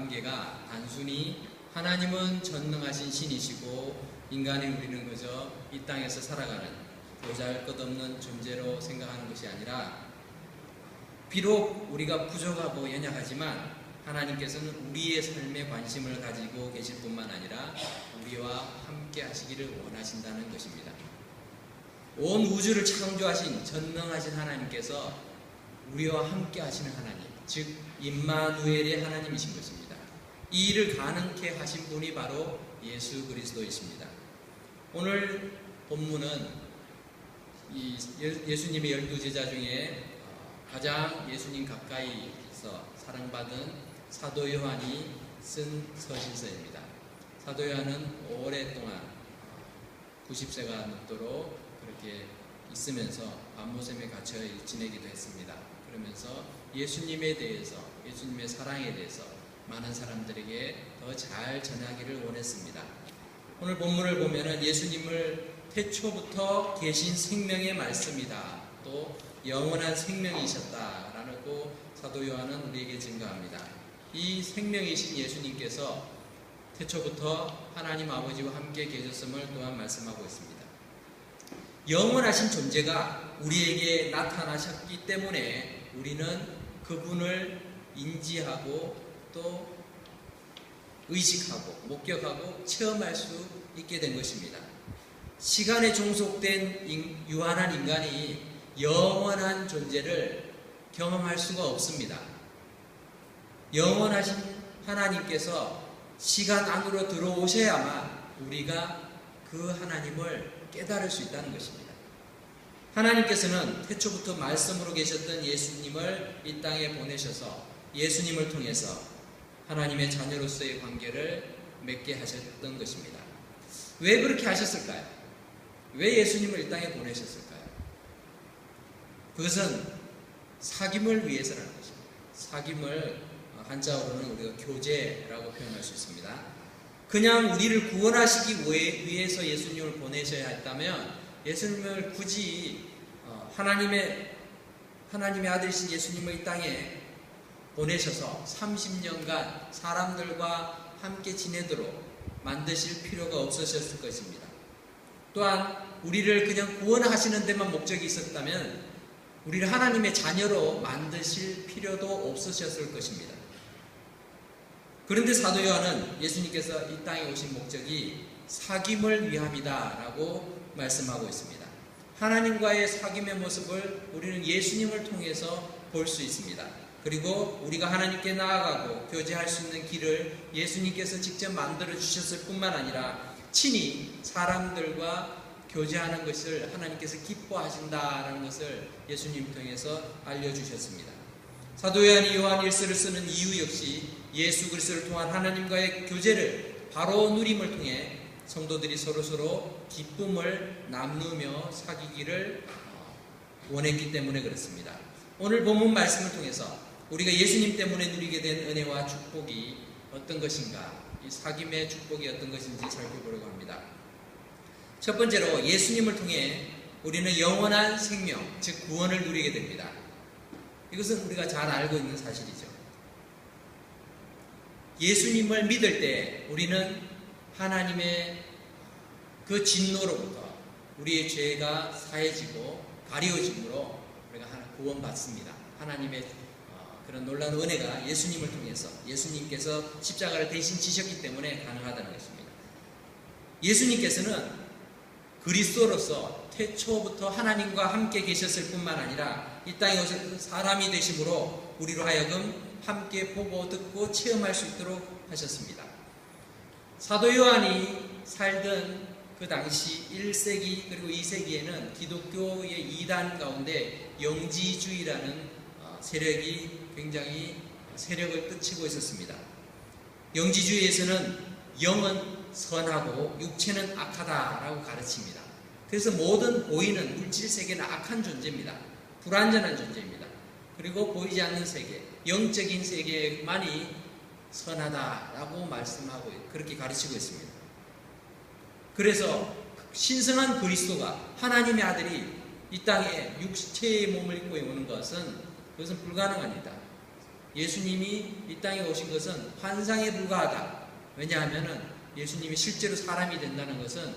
관계가 단순히 하나님은 전능하신 신이시고 인간인 우리는 그저 이 땅에서 살아가는 보잘것없는 존재로 생각하는 것이 아니라, 비록 우리가 부족하고 연약하지만 하나님께서는 우리의 삶에 관심을 가지고 계실 뿐만 아니라 우리와 함께 하시기를 원하신다는 것입니다. 온 우주를 창조하신 전능하신 하나님께서 우리와 함께 하시는 하나님, 즉 임마누엘의 하나님이신 것입니다. 이 일을 가능케 하신 분이 바로 예수 그리스도이십니다. 오늘 본문은 예수님의 12제자 중에 가장 예수님 가까이서 사랑받은 사도 요한이 쓴 서신서입니다. 사도 요한은 오랫동안 90세가 넘도록 그렇게 있으면서 밤모섬에 갇혀 지내기도 했습니다. 그러면서 예수님에 대해서, 예수님의 사랑에 대해서 많은 사람들에게 더 잘 전하기를 원했습니다. 오늘 본문을 보면은 예수님을 태초부터 계신 생명의 말씀이다, 또 영원한 생명이셨다라고 사도 요한은 우리에게 증거합니다. 이 생명이신 예수님께서 태초부터 하나님 아버지와 함께 계셨음을 또한 말씀하고 있습니다. 영원하신 존재가 우리에게 나타나셨기 때문에 우리는 그분을 인지하고 또 의식하고 목격하고 체험할 수 있게 된 것입니다. 시간에 종속된 유한한 인간이 영원한 존재를 경험할 수가 없습니다. 영원하신 하나님께서 시간 안으로 들어오셔야만 우리가 그 하나님을 깨달을 수 있다는 것입니다. 하나님께서는 태초부터 말씀으로 계셨던 예수님을 이 땅에 보내셔서 예수님을 통해서 하나님의 자녀로서의 관계를 맺게 하셨던 것입니다. 왜 그렇게 하셨을까요? 왜 예수님을 이 땅에 보내셨을까요? 그것은 사귐을 위해서라는 것입니다. 사귐을 한자어로는 우리가 교제라고 표현할 수 있습니다. 그냥 우리를 구원하시기 위해서 예수님을 보내셔야 했다면 예수님을 굳이 하나님의 아들이신 예수님을 이 땅에 보내셔서 30년간 사람들과 함께 지내도록 만드실 필요가 없으셨을 것입니다. 또한 우리를 그냥 구원하시는 데만 목적이 있었다면 우리를 하나님의 자녀로 만드실 필요도 없으셨을 것입니다. 그런데 사도 요한은 예수님께서 이 땅에 오신 목적이 사귐을 위함이다 라고 말씀하고 있습니다. 하나님과의 사귐의 모습을 우리는 예수님을 통해서 볼 수 있습니다. 그리고 우리가 하나님께 나아가고 교제할 수 있는 길을 예수님께서 직접 만들어 주셨을 뿐만 아니라 친히 사람들과 교제하는 것을 하나님께서 기뻐하신다라는 것을 예수님 통해서 알려주셨습니다. 사도 요한이 요한 1서를 쓰는 이유 역시 예수 그리스도를 통한 하나님과의 교제를 바로 누림을 통해 성도들이 서로서로 기쁨을 나누며 사귀기를 원했기 때문에 그렇습니다. 오늘 본문 말씀을 통해서 우리가 예수님 때문에 누리게 된 은혜와 축복이 어떤 것인가, 이 사귐의 축복이 어떤 것인지 살펴보려고 합니다. 첫 번째로 예수님을 통해 우리는 영원한 생명, 즉 구원을 누리게 됩니다. 이것은 우리가 잘 알고 있는 사실이죠. 예수님을 믿을 때 우리는 하나님의 그 진노로부터 우리의 죄가 사해지고 가려짐으로 우리가 구원받습니다. 하나님의 그런 놀라운 은혜가 예수님을 통해서 예수님께서 십자가를 대신 지셨기 때문에 가능하다는 것입니다. 예수님께서는 그리스도로서 태초부터 하나님과 함께 계셨을 뿐만 아니라 이 땅에 오셔서 사람이 되심으로 우리로 하여금 함께 보고 듣고 체험할 수 있도록 하셨습니다. 사도 요한이 살던 그 당시 1세기 그리고 2세기에는 기독교의 이단 가운데 영지주의라는 세력이 굉장히 세력을 뜯치고 있었습니다. 영지주의에서는 영은 선하고 육체는 악하다라고 가르칩니다. 그래서 모든 보이는 물질 세계는 악한 존재입니다. 불완전한 존재입니다. 그리고 보이지 않는 세계, 영적인 세계만이 선하다라고 말씀하고 그렇게 가르치고 있습니다. 그래서 신성한 그리스도가 하나님의 아들이 이 땅에 육체의 몸을 입고 오는 것은 그것은 불가능합니다. 예수님이 이 땅에 오신 것은 환상에 불과하다. 왜냐하면 예수님이 실제로 사람이 된다는 것은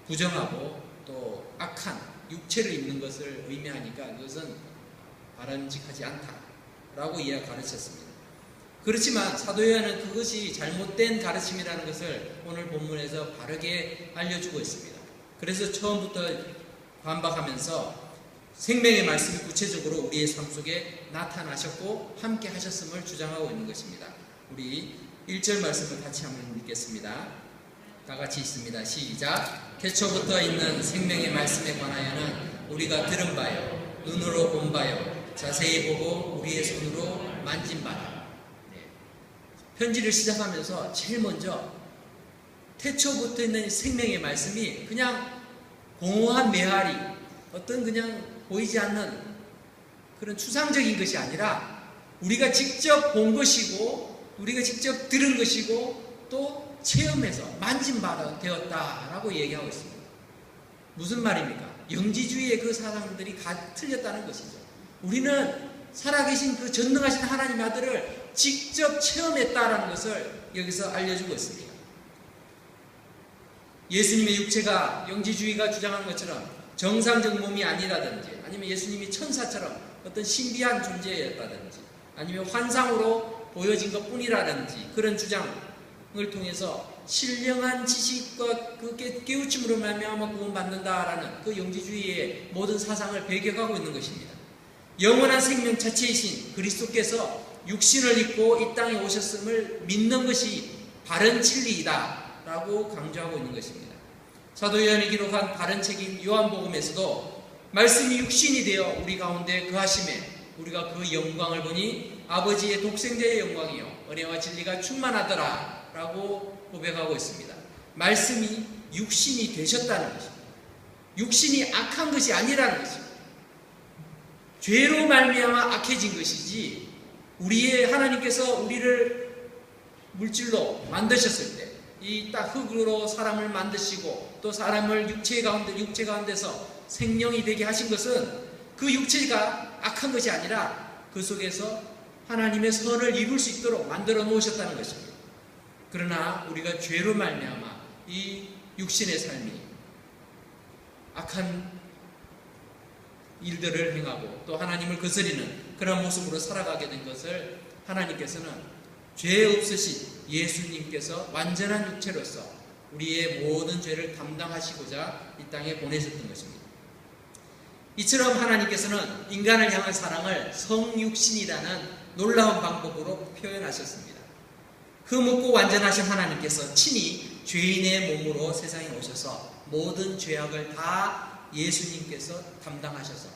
부정하고 또 악한 육체를 입는 것을 의미하니까 그것은 바람직하지 않다라고 가르쳤습니다. 그렇지만 사도 요한은 그것이 잘못된 가르침이라는 것을 오늘 본문에서 바르게 알려주고 있습니다. 그래서 처음부터 반박하면서 생명의 말씀이 구체적으로 우리의 삶 속에 나타나셨고 함께 하셨음을 주장하고 있는 것입니다. 우리 1절 말씀을 같이 한번 읽겠습니다. 다 같이 읽습니다. 시작. 태초부터 있는 생명의 말씀에 관하여는 우리가 들은 바요, 눈으로 본 바요, 자세히 보고 우리의 손으로 만진 바다. 편지를 시작하면서 제일 먼저 태초부터 있는 생명의 말씀이 그냥 공허한 메아리, 어떤 그냥 보이지 않는 그런 추상적인 것이 아니라 우리가 직접 본 것이고 우리가 직접 들은 것이고 또 체험해서 만진 바가 되었다라고 얘기하고 있습니다. 무슨 말입니까? 영지주의의 그 사상들이 틀렸다는 것이죠. 우리는 살아계신 그 전능하신 하나님의 아들을 직접 체험했다라는 것을 여기서 알려주고 있습니다. 예수님의 육체가 영지주의가 주장한 것처럼 정상적 몸이 아니라든지 아니면 예수님이 천사처럼 어떤 신비한 존재였다든지 아니면 환상으로 보여진 것 뿐이라든지 그런 주장을 통해서 신령한 지식과 그 깨우침으로 말미암아 구원받는다라는 그 영지주의의 모든 사상을 배격하고 있는 것입니다. 영원한 생명 자체이신 그리스도께서 육신을 입고 이 땅에 오셨음을 믿는 것이 바른 진리이다 라고 강조하고 있는 것입니다. 사도 요한이 기록한 바른 책인 요한복음에서도 말씀이 육신이 되어 우리 가운데 거하심에 우리가 그 영광을 보니 아버지의 독생자의 영광이요 은혜와 진리가 충만하더라 라고 고백하고 있습니다. 말씀이 육신이 되셨다는 것입니다. 육신이 악한 것이 아니라는 것입니다. 죄로 말미암아 악해진 것이지 우리의 하나님께서 우리를 물질로 만드셨을 때 이 딱 흙으로 사람을 만드시고 또 사람을 육체 가운데서 생명이 되게 하신 것은 그 육체가 악한 것이 아니라 그 속에서 하나님의 선을 이룰 수 있도록 만들어 놓으셨다는 것입니다. 그러나 우리가 죄로 말미암아 이 육신의 삶이 악한 일들을 행하고 또 하나님을 거스리는 그런 모습으로 살아가게 된 것을 하나님께서는 죄 없으신 예수님께서 완전한 육체로서 우리의 모든 죄를 담당하시고자 이 땅에 보내셨던 것입니다. 이처럼 하나님께서는 인간을 향한 사랑을 성육신이라는 놀라운 방법으로 표현하셨습니다. 흠없고 완전하신 하나님께서 친히 죄인의 몸으로 세상에 오셔서 모든 죄악을 다 예수님께서 담당하셔서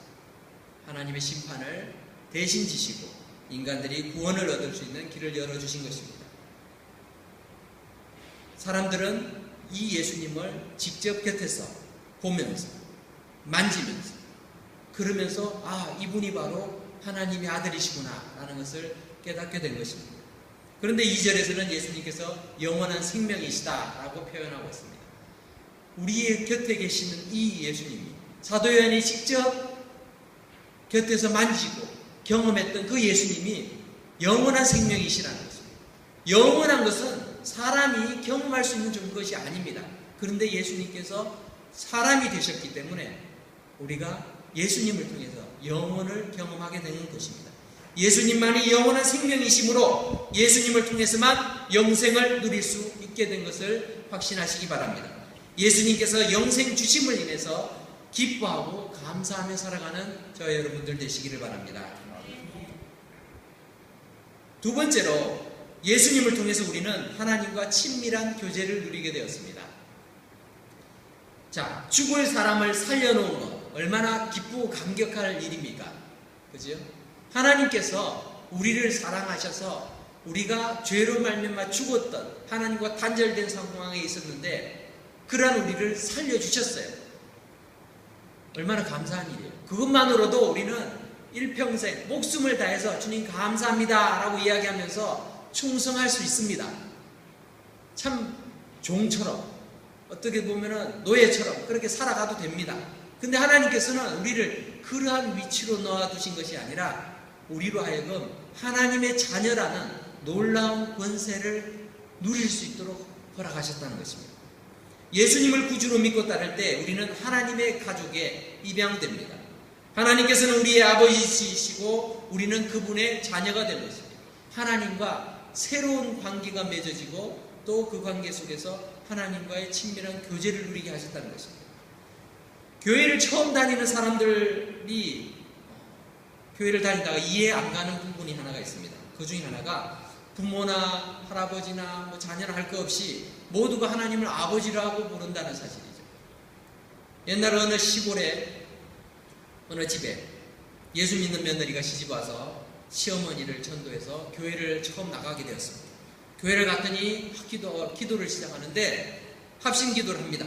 하나님의 심판을 대신 지시고 인간들이 구원을 얻을 수 있는 길을 열어주신 것입니다. 사람들은 이 예수님을 직접 곁에서 보면서 만지면서 그러면서 이분이 바로 하나님의 아들이시구나 라는 것을 깨닫게 된 것입니다. 그런데 2절에서는 예수님께서 영원한 생명이시다 라고 표현하고 있습니다. 우리의 곁에 계시는 이 예수님이 사도 요한이 직접 곁에서 만지고 경험했던 그 예수님이 영원한 생명이시라는 것입니다. 영원한 것은 사람이 경험할 수 있는 것이 아닙니다. 그런데 예수님께서 사람이 되셨기 때문에 우리가 예수님을 통해서 영원을 경험하게 되는 것입니다. 예수님만이 영원한 생명이시므로 예수님을 통해서만 영생을 누릴 수 있게 된 것을 확신하시기 바랍니다. 예수님께서 영생 주심을 인해서 기뻐하고 감사하며 살아가는 저와 여러분들 되시기를 바랍니다. 두 번째로 예수님을 통해서 우리는 하나님과 친밀한 교제를 누리게 되었습니다. 자, 죽을 사람을 살려놓은 것 얼마나 기쁘고 감격할 일입니까? 그죠? 하나님께서 우리를 사랑하셔서 우리가 죄로 말미암아 죽었던 하나님과 단절된 상황에 있었는데 그러한 우리를 살려주셨어요. 얼마나 감사한 일이에요. 그것만으로도 우리는 일평생 목숨을 다해서 주님 감사합니다 라고 이야기하면서 충성할 수 있습니다. 참 종처럼 어떻게 보면 노예처럼 그렇게 살아가도 됩니다. 근데 하나님께서는 우리를 그러한 위치로 넣어두신 것이 아니라 우리로 하여금 하나님의 자녀라는 놀라운 권세를 누릴 수 있도록 허락하셨다는 것입니다. 예수님을 구주로 믿고 따를 때 우리는 하나님의 가족에 입양됩니다. 하나님께서는 우리의 아버지이시고 우리는 그분의 자녀가 된 것입니다. 하나님과 새로운 관계가 맺어지고 또 그 관계 속에서 하나님과의 친밀한 교제를 누리게 하셨다는 것입니다. 교회를 처음 다니는 사람들이 교회를 다니다가 이해 안 가는 부분이 하나가 있습니다. 그 중에 하나가 부모나 할아버지나 자녀나 할 것 없이 모두가 하나님을 아버지라고 부른다는 사실이죠. 옛날 어느 시골에 어느 집에 예수 믿는 며느리가 시집와서 시어머니를 전도해서 교회를 처음 나가게 되었습니다. 교회를 갔더니 기도를 시작하는데 합심 기도를 합니다.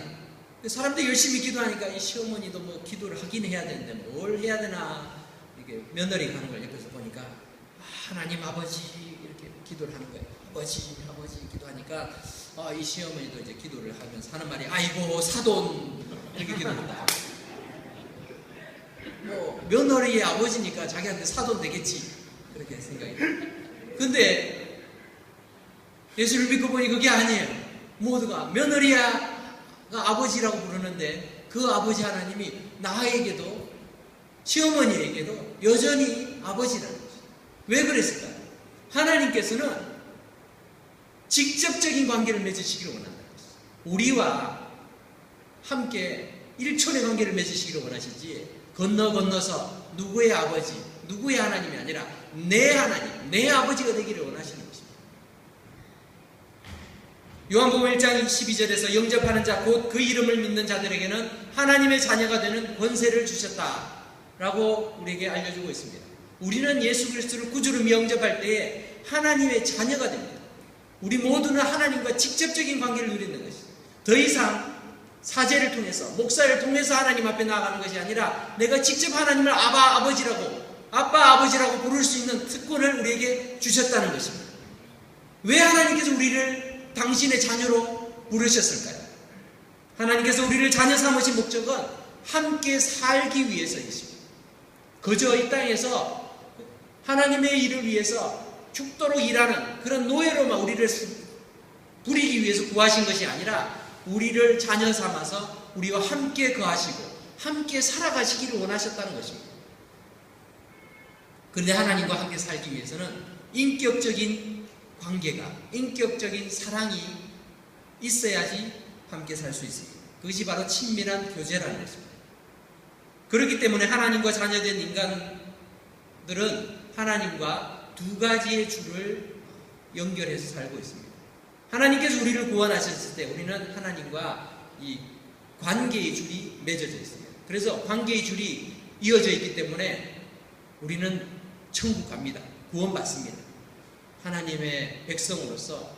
사람들이 열심히 기도하니까 이 시어머니도 기도를 하긴 해야 되는데 뭘 해야 되나, 이게 며느리가 하는 걸 옆에서 보니까 하나님 아버지 이렇게 기도를 하는 거예요. 아버지 기도하니까 이 시어머니도 이제 기도를 하면서 하는 말이 아이고 사돈 이렇게 기도합니다. 며느리의 아버지니까 자기한테 사돈 되겠지 그렇게 생각이 듭니다. 근데 예수를 믿고 보니 그게 아니에요. 모두가 며느리가 아버지라고 부르는데 그 아버지 하나님이 나에게도 시어머니에게도 여전히 아버지라는 거죠. 왜 그랬을까요? 하나님께서는 직접적인 관계를 맺으시기를 원한다는 것이죠. 우리와 함께 일촌의 관계를 맺으시기를 원하시지 건너서 누구의 아버지, 누구의 하나님이 아니라 내 하나님, 내 아버지가 되기를 원하시는 것입니다. 요한복음 1장 12절에서 영접하는 자 곧 그 이름을 믿는 자들에게는 하나님의 자녀가 되는 권세를 주셨다라고 우리에게 알려주고 있습니다. 우리는 예수 그리스도를 구주로 영접할 때에 하나님의 자녀가 됩니다. 우리 모두는 하나님과 직접적인 관계를 누리는 것이죠. 더 이상 사제를 통해서, 목사를 통해서 하나님 앞에 나아가는 것이 아니라 내가 직접 하나님을 아빠 아버지라고 부를 수 있는 특권을 우리에게 주셨다는 것입니다. 왜 하나님께서 우리를 당신의 자녀로 부르셨을까요? 하나님께서 우리를 자녀 삼으신 목적은 함께 살기 위해서이십니다. 그저 이 땅에서 하나님의 일을 위해서 죽도록 일하는 그런 노예로만 우리를 부리기 위해서 구하신 것이 아니라 우리를 자녀 삼아서 우리와 함께 거하시고 함께 살아가시기를 원하셨다는 것입니다. 그런데 하나님과 함께 살기 위해서는 인격적인 관계가, 인격적인 사랑이 있어야지 함께 살 수 있습니다. 그것이 바로 친밀한 교제라는 것입니다. 그렇기 때문에 하나님과 자녀된 인간들은 하나님과 두 가지의 줄을 연결해서 살고 있습니다. 하나님께서 우리를 구원하셨을 때 우리는 하나님과 이 관계의 줄이 맺어져 있습니다. 그래서 관계의 줄이 이어져 있기 때문에 우리는 천국 갑니다. 구원받습니다. 하나님의 백성으로서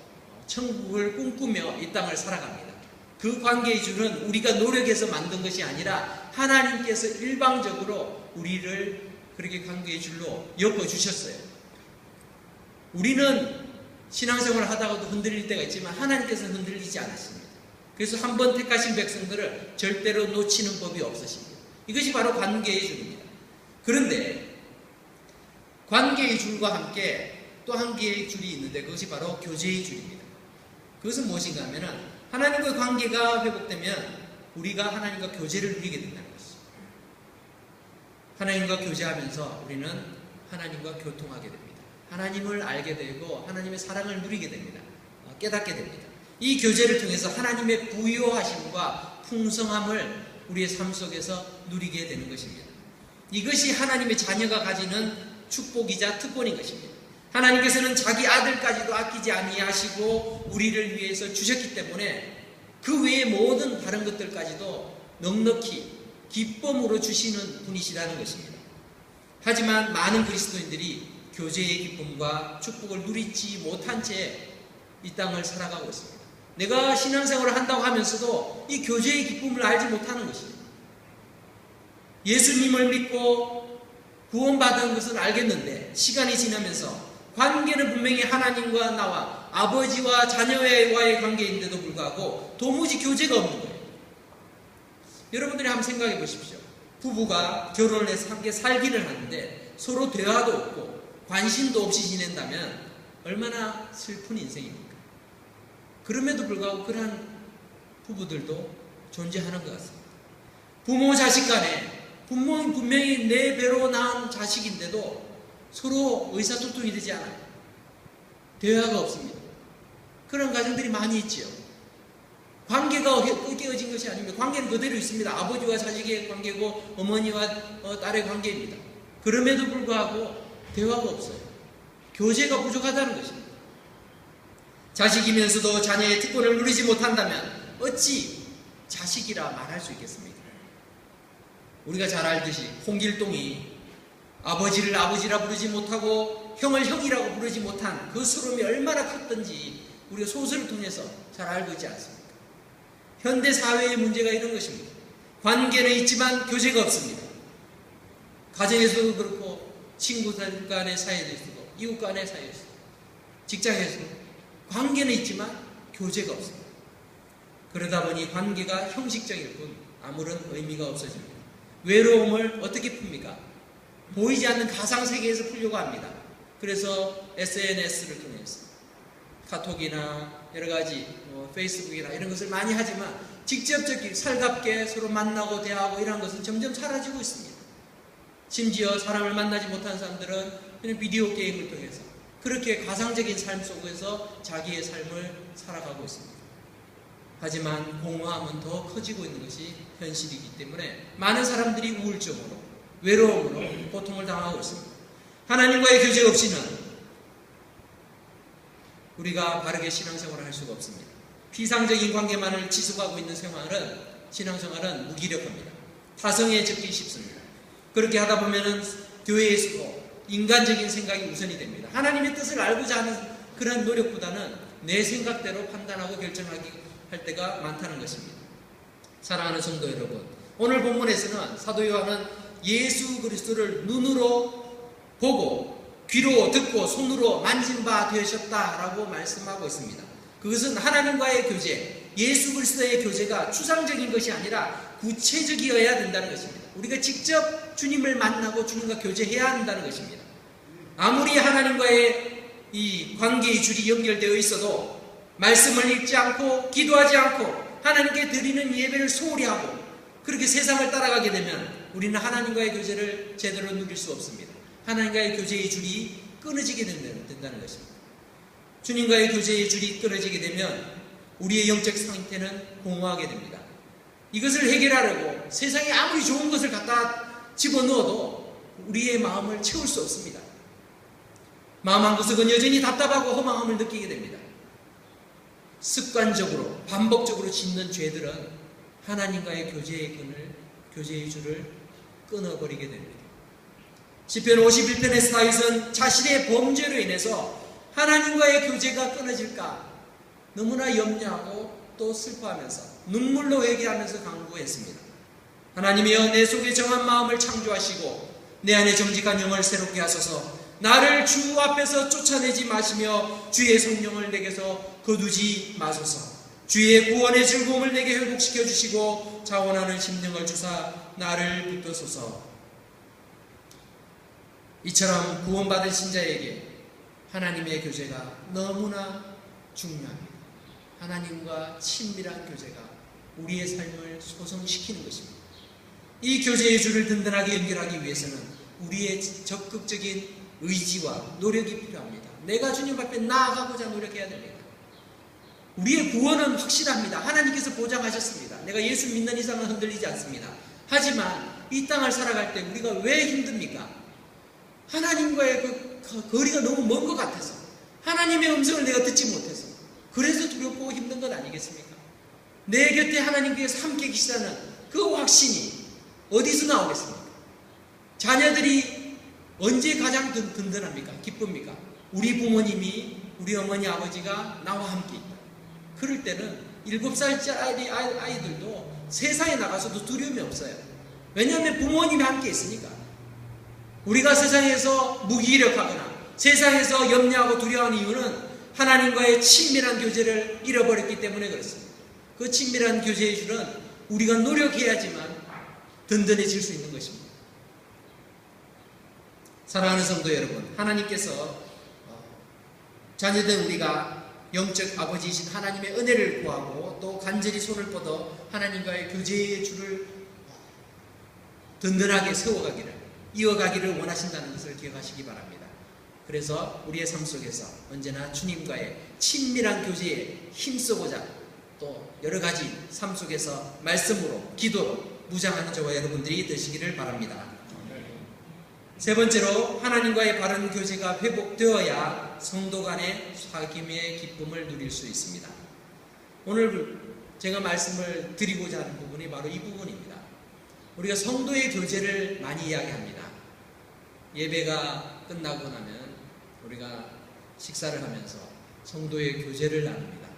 천국을 꿈꾸며 이 땅을 살아갑니다. 그 관계의 줄은 우리가 노력해서 만든 것이 아니라 하나님께서 일방적으로 우리를 그렇게 관계의 줄로 엮어주셨어요. 우리는 신앙생활을 하다가도 흔들릴 때가 있지만 하나님께서는 흔들리지 않았습니다. 그래서 한번 택하신 백성들을 절대로 놓치는 법이 없으십니다. 이것이 바로 관계의 줄입니다. 그런데 관계의 줄과 함께 또 한 개의 줄이 있는데 그것이 바로 교제의 줄입니다. 그것은 무엇인가 하면 하나님과의 관계가 회복되면 우리가 하나님과 교제를 누리게 된다는 것이죠. 하나님과 교제하면서 우리는 하나님과 교통하게 됩니다. 하나님을 알게 되고 하나님의 사랑을 누리게 됩니다. 깨닫게 됩니다. 이 교제를 통해서 하나님의 부요하심과 풍성함을 우리의 삶 속에서 누리게 되는 것입니다. 이것이 하나님의 자녀가 가지는 축복이자 특권인 것입니다. 하나님께서는 자기 아들까지도 아끼지 아니하시고 우리를 위해서 주셨기 때문에 그 외의 모든 다른 것들까지도 넉넉히 기쁨으로 주시는 분이시라는 것입니다. 하지만 많은 그리스도인들이 교제의 기쁨과 축복을 누리지 못한 채 이 땅을 살아가고 있습니다. 내가 신앙생활을 한다고 하면서도 이 교제의 기쁨을 알지 못하는 것입니다. 예수님을 믿고 구원받은 것은 알겠는데 시간이 지나면서 관계는 분명히 하나님과 나와 아버지와 자녀와의 관계인데도 불구하고 도무지 교제가 없는 거예요. 여러분들이 한번 생각해 보십시오. 부부가 결혼을 해서 함께 살기를 하는데 서로 대화도 없고 관심도 없이 지낸다면 얼마나 슬픈 인생입니까? 그럼에도 불구하고 그러한 부부들도 존재하는 것 같습니다. 부모 자식 간에 분명히 내 배로 낳은 자식인데도 서로 의사소통이 되지 않아요. 대화가 없습니다. 그런 가정들이 많이 있지요. 관계가 깨어진 것이 아닙니다. 관계는 그대로 있습니다. 아버지와 자식의 관계고 어머니와 딸의 관계입니다. 그럼에도 불구하고 대화가 없어요. 교제가 부족하다는 것입니다. 자식이면서도 자녀의 특권을 누리지 못한다면 어찌 자식이라 말할 수 있겠습니까? 우리가 잘 알듯이 홍길동이 아버지를 아버지라 부르지 못하고 형을 형이라고 부르지 못한 그 서름이 얼마나 컸던지 우리가 소설을 통해서 잘 알고 있지 않습니까? 현대 사회의 문제가 이런 것입니다. 관계는 있지만 교제가 없습니다. 가정에서도 그렇고 친구들 간의 사이도 있고 이웃 간의 사이도 있고 직장에서도 관계는 있지만 교제가 없습니다. 그러다 보니 관계가 형식적일 뿐 아무런 의미가 없어집니다. 외로움을 어떻게 풉니까? 보이지 않는 가상세계에서 풀려고 합니다. 그래서 SNS를 통해서 카톡이나 여러가지 페이스북이나 이런 것을 많이 하지만 직접적인 살갑게 서로 만나고 대화하고 이런 것은 점점 사라지고 있습니다. 심지어 사람을 만나지 못한 사람들은 그냥 비디오 게임을 통해서 그렇게 가상적인 삶 속에서 자기의 삶을 살아가고 있습니다. 하지만 공허함은 더 커지고 있는 것이 현실이기 때문에 많은 사람들이 우울증으로 외로움으로 고통을 당하고 있습니다. 하나님과의 교제 없이는 우리가 바르게 신앙생활을 할 수가 없습니다. 피상적인 관계만을 지속하고 있는 신앙생활은 무기력합니다. 타성에 적기 쉽습니다. 그렇게 하다 보면은 교회에서도 인간적인 생각이 우선이 됩니다. 하나님의 뜻을 알고자 하는 그런 노력보다는 내 생각대로 판단하고 결정하기 할 때가 많다는 것입니다. 사랑하는 성도 여러분, 오늘 본문에서는 사도 요한은 예수 그리스도를 눈으로 보고 귀로 듣고 손으로 만진 바 되셨다라고 말씀하고 있습니다. 그것은 하나님과의 교제, 예수 그리스도의 교제가 추상적인 것이 아니라 구체적이어야 된다는 것입니다. 우리가 직접 주님을 만나고 주님과 교제해야 한다는 것입니다. 아무리 하나님과의 이 관계의 줄이 연결되어 있어도 말씀을 읽지 않고 기도하지 않고 하나님께 드리는 예배를 소홀히 하고 그렇게 세상을 따라가게 되면 우리는 하나님과의 교제를 제대로 누릴 수 없습니다. 하나님과의 교제의 줄이 끊어지게 된다는 것입니다. 주님과의 교제의 줄이 끊어지게 되면 우리의 영적 상태는 공허하게 됩니다. 이것을 해결하려고 세상에 아무리 좋은 것을 갖다 집어넣어도 우리의 마음을 채울 수 없습니다. 마음 한구석은 여전히 답답하고 허망함을 느끼게 됩니다. 습관적으로 반복적으로 짓는 죄들은 하나님과의 교제의 줄을 끊어버리게 됩니다. 시편 51편에서 다윗은 자신의 범죄로 인해서 하나님과의 교제가 끊어질까 너무나 염려하고 또 슬퍼하면서 눈물로 회개하면서 간구했습니다. 하나님이여 내 속에 정한 마음을 창조하시고 내 안에 정직한 영을 새롭게 하소서. 나를 주 앞에서 쫓아내지 마시며 주의 성령을 내게서 거두지 마소서. 주의 구원의 즐거움을 내게 회복시켜 주시고 자원하는 심령을 주사 나를 붙드소서. 이처럼 구원받은 신자에게 하나님의 교제가 너무나 중요합니다. 하나님과 친밀한 교제가 우리의 삶을 소성시키는 것입니다. 이 교제의 줄을 든든하게 연결하기 위해서는 우리의 적극적인 의지와 노력이 필요합니다. 내가 주님 앞에 나아가고자 노력해야 됩니다. 우리의 구원은 확실합니다. 하나님께서 보장하셨습니다. 내가 예수 믿는 이상은 흔들리지 않습니다. 하지만 이 땅을 살아갈 때 우리가 왜 힘듭니까? 하나님과의 그 거리가 너무 먼 것 같아서, 하나님의 음성을 내가 듣지 못해서, 그래서 두렵고 힘든 것 아니겠습니까? 내 곁에 하나님께서 함께 계시다는 그 확신이 어디서 나오겠습니까? 자녀들이 언제 가장 든든합니까? 기쁩니까? 우리 부모님이, 우리 어머니 아버지가 나와 함께 있다. 그럴 때는 7살짜리 아이들도 세상에 나가서도 두려움이 없어요. 왜냐하면 부모님이 함께 있으니까. 우리가 세상에서 무기력하거나 세상에서 염려하고 두려워하는 이유는 하나님과의 친밀한 교제를 잃어버렸기 때문에 그렇습니다. 그 친밀한 교제의 줄은 우리가 노력해야지만 든든해질 수 있는 것입니다. 사랑하는 성도 여러분, 하나님께서 자녀된 우리가 영적 아버지이신 하나님의 은혜를 구하고 또 간절히 손을 뻗어 하나님과의 교제의 줄을 든든하게 세워가기를, 이어가기를 원하신다는 것을 기억하시기 바랍니다. 그래서 우리의 삶 속에서 언제나 주님과의 친밀한 교제에 힘쓰고자 또 여러 가지 삶 속에서 말씀으로, 기도로 무장하는 저와 여러분들이 되시기를 바랍니다. 세 번째로, 하나님과의 바른 교제가 회복되어야 성도 간의 사귐의 기쁨을 누릴 수 있습니다. 오늘 제가 말씀을 드리고자 하는 부분이 바로 이 부분입니다. 우리가 성도의 교제를 많이 이야기합니다. 예배가 끝나고 나면 우리가 식사를 하면서 성도의 교제를 나눕니다.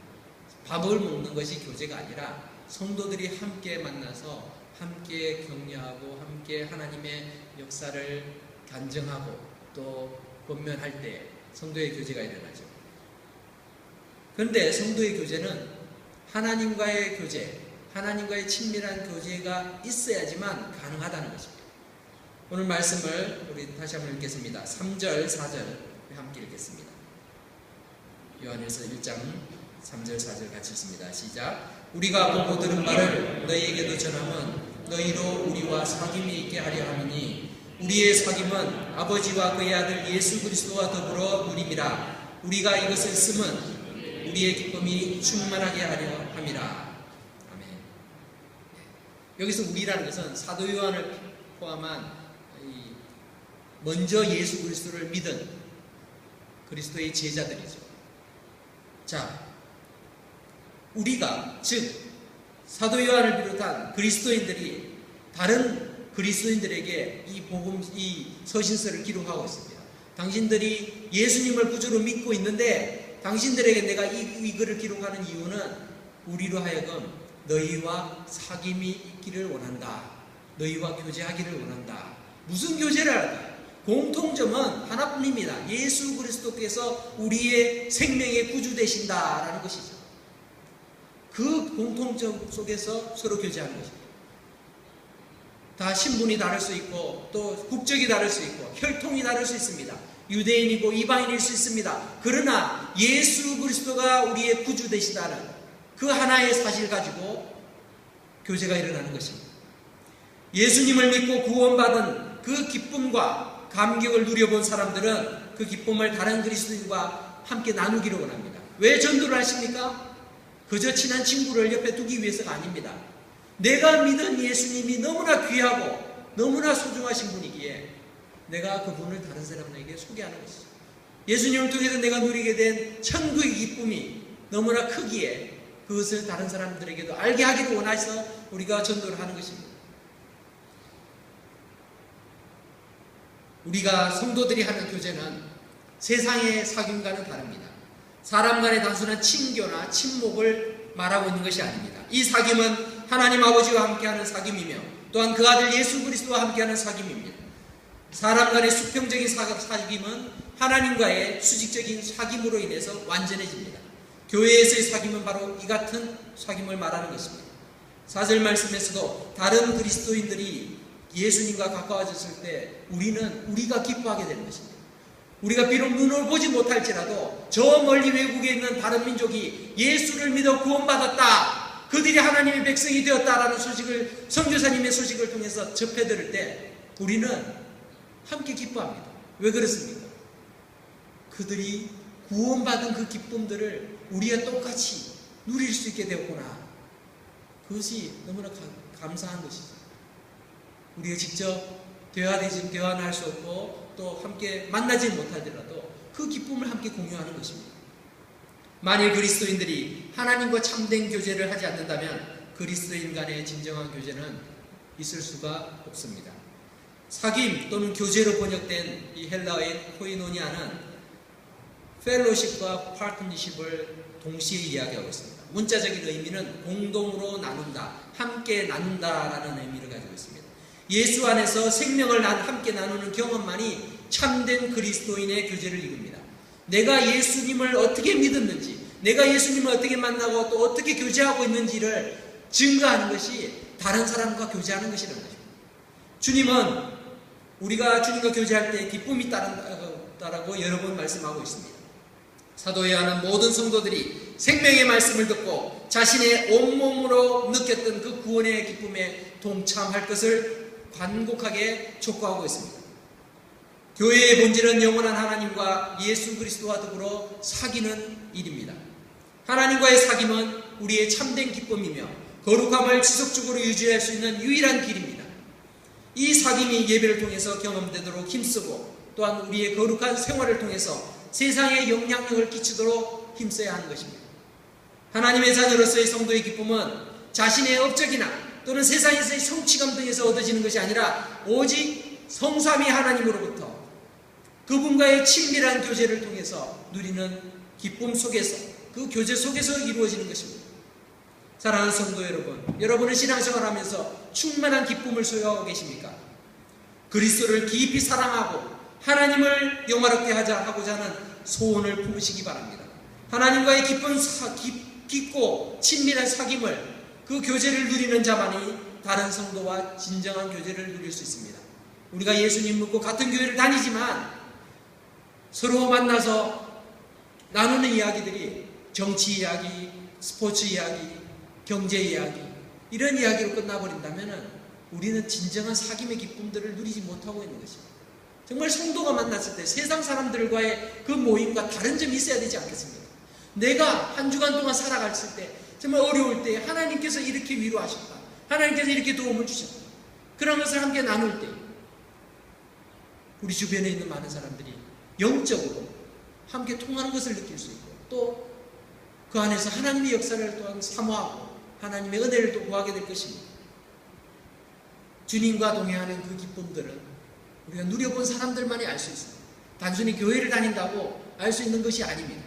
밥을 먹는 것이 교제가 아니라 성도들이 함께 만나서 함께 격려하고 함께 하나님의 역사를 간증하고 또 권면할 때 성도의 교제가 일어나죠. 그런데 성도의 교제는 하나님과의 교제, 하나님과의 친밀한 교제가 있어야지만 가능하다는 것입니다. 오늘 말씀을 우리 다시 한번 읽겠습니다. 3절, 4절 함께 읽겠습니다. 요한일서 1장 3절, 4절 같이 읽습니다. 시작. 우리가 보고 들은 바를 너희에게도 전함은 너희로 우리와 사귐이 있게 하려 함이니 우리의 사귐은 아버지와 그의 아들 예수 그리스도와 더불어 누림이라. 우리가 이것을 쓰면 우리의 기쁨이 충만하게 하려 함이라. 아멘. 여기서 우리라는 것은 사도 요한을 포함한 먼저 예수 그리스도를 믿은 그리스도의 제자들이죠. 자, 우리가 즉 사도 요한을 비롯한 그리스도인들이 다른 그리스도인들에게 이 복음, 이 서신서를 기록하고 있습니다. 당신들이 예수님을 구주로 믿고 있는데 당신들에게 내가 이 글을 기록하는 이유는 우리로 하여금 너희와 사귐이 있기를 원한다. 너희와 교제하기를 원한다. 무슨 교제를 할까요? 공통점은 하나뿐입니다. 예수 그리스도께서 우리의 생명의 구주 되신다라는 것이죠. 그 공통점 속에서 서로 교제하는 것입니다. 다 신분이 다를 수 있고 또 국적이 다를 수 있고 혈통이 다를 수 있습니다. 유대인이고 이방인일 수 있습니다. 그러나 예수 그리스도가 우리의 구주 되시다는 그 하나의 사실 가지고 교제가 일어나는 것입니다. 예수님을 믿고 구원받은 그 기쁨과 감격을 누려본 사람들은 그 기쁨을 다른 그리스도인과 함께 나누기를 원합니다. 왜 전도를 하십니까? 그저 친한 친구를 옆에 두기 위해서가 아닙니다. 내가 믿은 예수님이 너무나 귀하고 너무나 소중하신 분이기에 내가 그분을 다른 사람에게 소개하는 것이죠. 예수님을 통해서 내가 누리게 된 천국의 기쁨이 너무나 크기에 그것을 다른 사람들에게도 알게 하기를 원해서 우리가 전도를 하는 것입니다. 우리가 성도들이 하는 교제는 세상의 사귐과는 다릅니다. 사람 간의 단순한 친교나 친목을 말하고 있는 것이 아닙니다. 이 사귐은 하나님 아버지와 함께하는 사귐이며 또한 그 아들 예수 그리스도와 함께하는 사귐입니다. 사람 간의 수평적인 사귐은 하나님과의 수직적인 사귐으로 인해서 완전해집니다. 교회에서의 사귐은 바로 이 같은 사귐을 말하는 것입니다. 4절 말씀에서도 다른 그리스도인들이 예수님과 가까워졌을 때 우리가 기뻐하게 되는 것입니다. 우리가 비록 눈으로 보지 못할지라도 저 멀리 외국에 있는 다른 민족이 예수를 믿어 구원받았다, 그들이 하나님의 백성이 되었다라는 소식을, 선교사님의 소식을 통해서 접해들을 때 우리는 함께 기뻐합니다. 왜 그렇습니까? 그들이 구원받은 그 기쁨들을 우리가 똑같이 누릴 수 있게 되었구나. 그것이 너무나 감사한 것이죠. 우리가 직접 대화는 할 수 없고 또 함께 만나지 못하더라도 그 기쁨을 함께 공유하는 것입니다. 만일 그리스도인들이 하나님과 참된 교제를 하지 않는다면 그리스도인 간의 진정한 교제는 있을 수가 없습니다. 사귐 또는 교제로 번역된 이 헬라어인 코이노니아는 펠로십과 파트너십을 동시에 이야기하고 있습니다. 문자적인 의미는 공동으로 나눈다, 함께 나눈다라는 의미를 가지고 있습니다. 예수 안에서 생명을 함께 나누는 경험만이 참된 그리스도인의 교제를 이룹니다. 내가 예수님을 어떻게 믿었는지, 내가 예수님을 어떻게 만나고 또 어떻게 교제하고 있는지를 증거하는 것이 다른 사람과 교제하는 것이라는 것입니다. 주님은 우리가 주님과 교제할 때 기쁨이 따른다라고 여러 번 말씀하고 있습니다. 사도 요한은 모든 성도들이 생명의 말씀을 듣고 자신의 온몸으로 느꼈던 그 구원의 기쁨에 동참할 것을 간곡하게 촉구하고 있습니다. 교회의 본질은 영원한 하나님과 예수 그리스도와 더불어 사귀는 일입니다. 하나님과의 사귐은 우리의 참된 기쁨이며 거룩함을 지속적으로 유지할 수 있는 유일한 길입니다. 이 사귐이 예배를 통해서 경험되도록 힘쓰고 또한 우리의 거룩한 생활을 통해서 세상에 영향력을 끼치도록 힘써야 하는 것입니다. 하나님의 자녀로서의 성도의 기쁨은 자신의 업적이나 또는 세상에서의 성취감 등에서 얻어지는 것이 아니라 오직 성삼위 하나님으로부터 그분과의 친밀한 교제를 통해서 누리는 기쁨 속에서, 그 교제 속에서 이루어지는 것입니다. 사랑하는 성도 여러분, 여러분은 신앙생활하면서 충만한 기쁨을 소유하고 계십니까? 그리스도를 깊이 사랑하고 하나님을 영화롭게 하고자 하는 소원을 품으시기 바랍니다. 하나님과의 깊고 친밀한 사귐을, 그 교제를 누리는 자만이 다른 성도와 진정한 교제를 누릴 수 있습니다. 우리가 예수님 믿고 같은 교회를 다니지만 서로 만나서 나누는 이야기들이 정치 이야기, 스포츠 이야기, 경제 이야기, 이런 이야기로 끝나버린다면 우리는 진정한 사귐의 기쁨들을 누리지 못하고 있는 것입니다. 정말 성도가 만났을 때 세상 사람들과의 그 모임과 다른 점이 있어야 되지 않겠습니까? 내가 한 주간 동안 살아갔을 때, 정말 어려울 때 하나님께서 이렇게 위로하셨다, 하나님께서 이렇게 도움을 주셨다, 그런 것을 함께 나눌 때 우리 주변에 있는 많은 사람들이 영적으로 함께 통하는 것을 느낄 수 있고, 또 그 안에서 하나님의 역사를 또한 사모하고 하나님의 은혜를 또 구하게 될 것입니다. 주님과 동행하는 그 기쁨들은 우리가 누려본 사람들만이 알 수 있습니다. 단순히 교회를 다닌다고 알 수 있는 것이 아닙니다.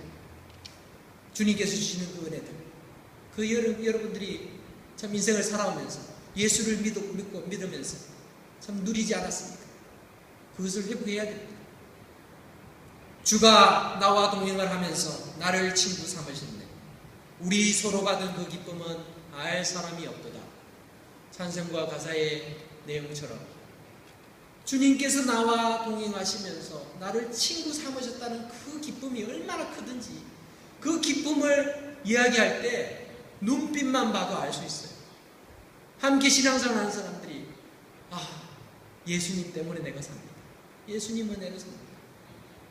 주님께서 주시는 그 은혜들, 그 여러분들이 참 인생을 살아오면서 예수를 믿으면서 참 누리지 않았습니까? 그것을 회복해야 됩니다. 주가 나와 동행을 하면서 나를 친구 삼으셨네. 우리 서로 받은 그 기쁨은 알 사람이 없도다. 찬송과 가사의 내용처럼 주님께서 나와 동행하시면서 나를 친구 삼으셨다는 그 기쁨이 얼마나 크든지, 그 기쁨을 이야기할 때 눈빛만 봐도 알 수 있어요. 함께 신앙생활 하는 사람들이 예수님 때문에 내가 삽니다, 예수님 은혜로 삽니다,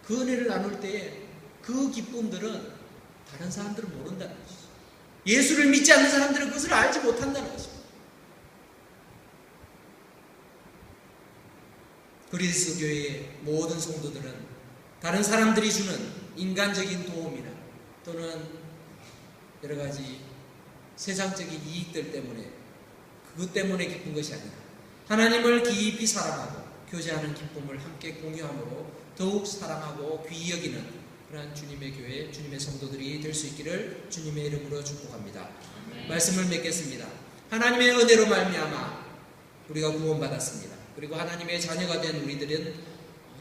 그 은혜를 나눌 때에 그 기쁨들은 다른 사람들은 모른다는 것이죠. 예수를 믿지 않는 사람들은 그것을 알지 못한다는 것입니다. 그리스도 교회의 모든 성도들은 다른 사람들이 주는 인간적인 도움이나 또는 여러 가지 세상적인 이익들 때문에, 그것 때문에 기쁜 것이 아니라 하나님을 깊이 사랑하고 교제하는 기쁨을 함께 공유함으로 더욱 사랑하고 귀히 여기는 그러한 주님의 교회, 주님의 성도들이 될 수 있기를 주님의 이름으로 축복합니다. 말씀을 맺겠습니다. 하나님의 은혜로 말미암아 우리가 구원받았습니다. 그리고 하나님의 자녀가 된 우리들은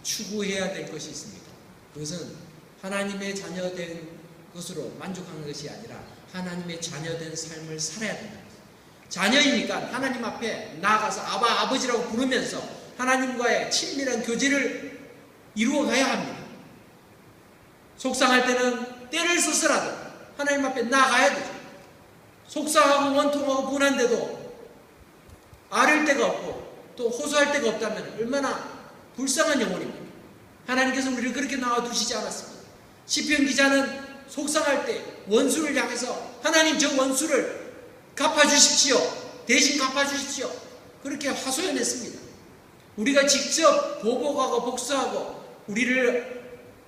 추구해야 될 것이 있습니다. 그것은 하나님의 자녀된 것으로 만족하는 것이 아니라 하나님의 자녀된 삶을 살아야 된다. 자녀이니까 하나님 앞에 나아가서 아버지라고 부르면서 하나님과의 친밀한 교제를 이루어가야 합니다. 속상할 때는 때를 써서라도 하나님 앞에 나아가야 되죠. 속상하고 원통하고 분한데도 아릴 데가 없고 또 호소할 데가 없다면 얼마나 불쌍한 영혼입니까? 하나님께서 우리를 그렇게 나와두시지 않았습니다. 시편 기자는 속상할 때 원수를 향해서 하나님, 저 원수를 갚아주십시오, 대신 갚아주십시오, 그렇게 하소연했습니다. 우리가 직접 보복하고 복수하고 우리를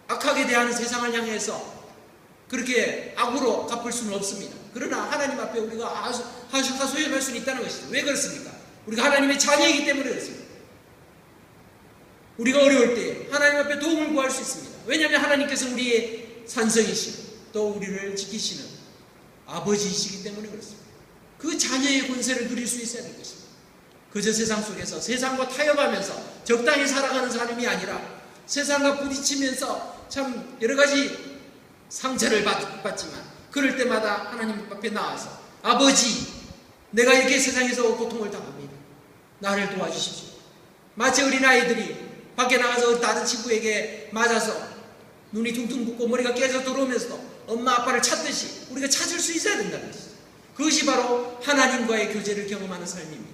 악하게 대하는 세상을 향해서 그렇게 악으로 갚을 수는 없습니다. 그러나 하나님 앞에 우리가 하소연할 수는 있다는 것이죠. 왜 그렇습니까? 우리가 하나님의 자녀이기 때문에 그렇습니다. 우리가 어려울 때 하나님 앞에 도움을 구할 수 있습니다. 왜냐하면 하나님께서 우리의 산성이시고 또 우리를 지키시는 아버지이시기 때문에 그렇습니다. 그 자녀의 권세를 누릴 수 있어야 될 것입니다. 그저 세상 속에서 세상과 타협하면서 적당히 살아가는 사람이 아니라 세상과 부딪히면서 참 여러 가지 상처를 받지만 그럴 때마다 하나님 앞에 나와서 아버지, 내가 이렇게 세상에서 고통을 당합니다. 나를 도와주십시오. 마치 어린아이들이 밖에 나가서 다른 친구에게 맞아서 눈이 퉁퉁 붓고 머리가 깨져 들어오면서도 엄마 아빠를 찾듯이 우리가 찾을 수 있어야 된다는 것이죠. 그것이 바로 하나님과의 교제를 경험하는 삶입니다.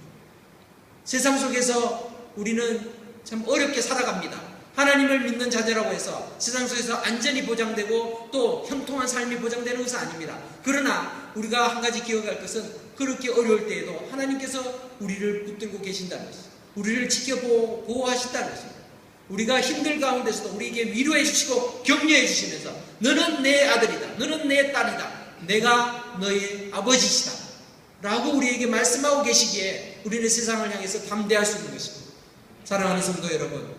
세상 속에서 우리는 참 어렵게 살아갑니다. 하나님을 믿는 자녀라고 해서 세상 속에서 안전이 보장되고 또 형통한 삶이 보장되는 것은 아닙니다. 그러나 우리가 한 가지 기억할 것은 그렇게 어려울 때에도 하나님께서 우리를 붙들고 계신다는 것이죠. 우리를 지켜보고 보호하신다는 것입니다. 우리가 힘들 가운데서도 우리에게 위로해 주시고 격려해 주시면서 너는 내 아들이다, 너는 내 딸이다, 내가 너의 아버지시다 라고 우리에게 말씀하고 계시기에 우리는 세상을 향해서 담대할 수 있는 것입니다. 사랑하는 성도 여러분,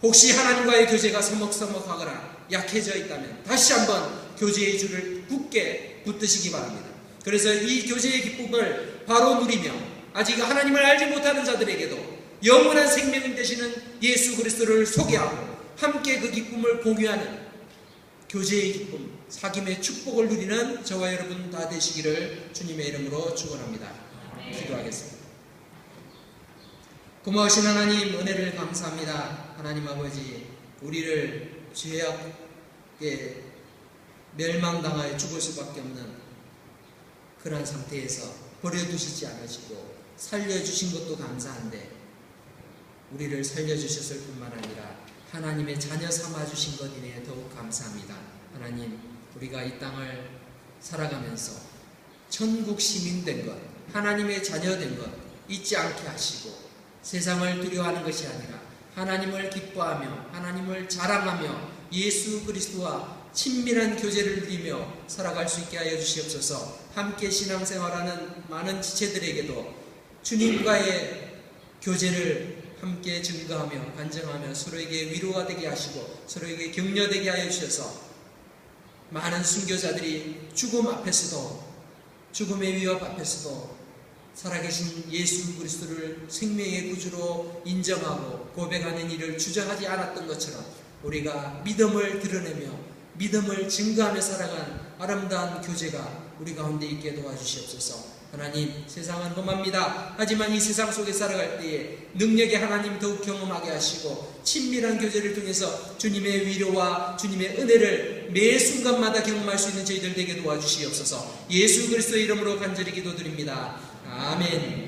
혹시 하나님과의 교제가 서먹서먹하거나 약해져 있다면 다시 한번 교제의 줄을 굳게 붙드시기 바랍니다. 그래서 이 교제의 기쁨을 바로 누리며 아직 하나님을 알지 못하는 자들에게도 영원한 생명 되시는 예수 그리스도를 소개하고 함께 그 기쁨을 공유하는 교제의 기쁨, 사귐의 축복을 누리는 저와 여러분 다 되시기를 주님의 이름으로 축원합니다. 기도하겠습니다. 고마우신 하나님, 은혜를 감사합니다. 하나님 아버지, 우리를 죄악에 멸망당하여 죽을 수밖에 없는 그런 상태에서 버려두시지 않으시고 살려주신 것도 감사한데 우리를 살려주셨을 뿐만 아니라 하나님의 자녀 삼아주신 것 이내에 더욱 감사합니다. 하나님, 우리가 이 땅을 살아가면서 천국 시민 된 것, 하나님의 자녀 된 것 잊지 않게 하시고 세상을 두려워하는 것이 아니라 하나님을 기뻐하며 하나님을 자랑하며 예수 그리스도와 친밀한 교제를 누리며 살아갈 수 있게 하여 주시옵소서. 함께 신앙생활하는 많은 지체들에게도 주님과의 교제를 함께 증거하며 간증하며 서로에게 위로가 되게 하시고 서로에게 격려되게 하여 주셔서 많은 순교자들이 죽음 앞에서도 죽음의 위협 앞에서도 살아계신 예수 그리스도를 생명의 구주로 인정하고 고백하는 일을 주저하지 않았던 것처럼 우리가 믿음을 드러내며 믿음을 증거하며 살아간 아름다운 교제가 우리 가운데 있게 도와주시옵소서. 하나님, 세상은 험합니다. 하지만 이 세상 속에 살아갈 때에 능력의 하나님 더욱 경험하게 하시고 친밀한 교제를 통해서 주님의 위로와 주님의 은혜를 매 순간마다 경험할 수 있는 저희들 되게 도와주시옵소서. 예수 그리스도의 이름으로 간절히 기도드립니다. 아멘.